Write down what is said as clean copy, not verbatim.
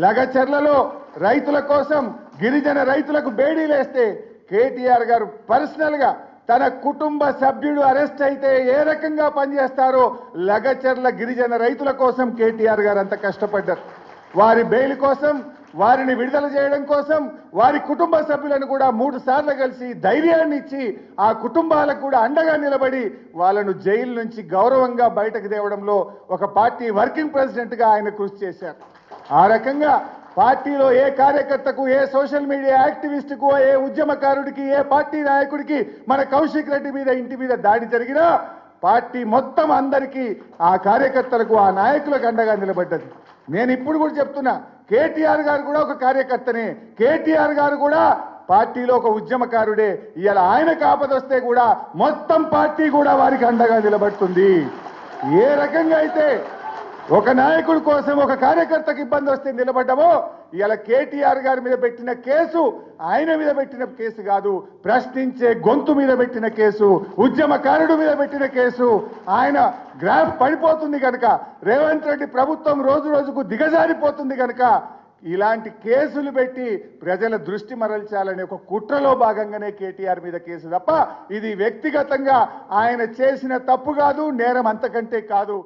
లగచర్లలో రైతుల కోసం గిరిజన రైతులకు బేడీలేస్తే కేటీఆర్ గారు పర్సనల్ గా తన కుటుంబ సభ్యుడు అరెస్ట్ అయితే ఏ రకంగా పనిచేస్తారో లగచర్ల గిరిజన రైతుల కోసం కేటీఆర్ గారు అంత కష్టపడ్డారు. వారి బెయిల్ కోసం, వారిని విడుదల చేయడం కోసం వారి కుటుంబ సభ్యులను కూడా 3 సార్లు కలిసి ధైర్యాన్ని ఇచ్చి ఆ కుటుంబాలకు కూడా అండగా నిలబడి వాళ్ళను జైలు నుంచి గౌరవంగా బయటకు తేవడంలో ఒక పార్టీ వర్కింగ్ ప్రెసిడెంట్ గా ఆయన కృషి చేశారు. ఆ రకంగా పార్టీలో ఏ కార్యకర్తకు, ఏ సోషల్ మీడియా యాక్టివిస్టుకు, ఏ ఉద్యమకారుడికి, ఏ పార్టీ నాయకుడికి మన కౌశిక్ రెడ్డి మీద ఇంటి మీద దాడి జరిగినా పార్టీ మొత్తం అందరికీ ఆ కార్యకర్తలకు, ఆ నాయకులకు అండగా నిలబడ్డది. నేను ఇప్పుడు కూడా చెప్తున్నా, కేటీఆర్ గారు కూడా ఒక కార్యకర్తనే, కేటీఆర్ గారు కూడా పార్టీలో ఒక ఉద్యమకారుడే. ఇవాళ ఆయనకు ఆపదొస్తే కూడా మొత్తం పార్టీ కూడా వారికి అండగా నిలబడుతుంది. ఏ రకంగా అయితే ఒక నాయకుడి కోసం, ఒక కార్యకర్తకు ఇబ్బంది వస్తే నిలబడ్డామో, ఇలా కేటీఆర్ గారి మీద పెట్టిన కేసు ఆయన మీద పెట్టిన కేసు కాదు, ప్రశ్నించే గొంతు మీద పెట్టిన కేసు, ఉద్యమకారుడు మీద పెట్టిన కేసు. ఆయన గ్రాఫ్ పడిపోతుంది కనుక, రేవంత్ రెడ్డి ప్రభుత్వం రోజు రోజుకు దిగజారిపోతుంది కనుక ఇలాంటి కేసులు పెట్టి ప్రజల దృష్టి మరల్చాలనే ఒక కుట్రలో భాగంగానే కేటీఆర్ మీద కేసు తప్ప ఇది వ్యక్తిగతంగా ఆయన చేసిన తప్పు కాదు, నేరం అంతకంటే కాదు.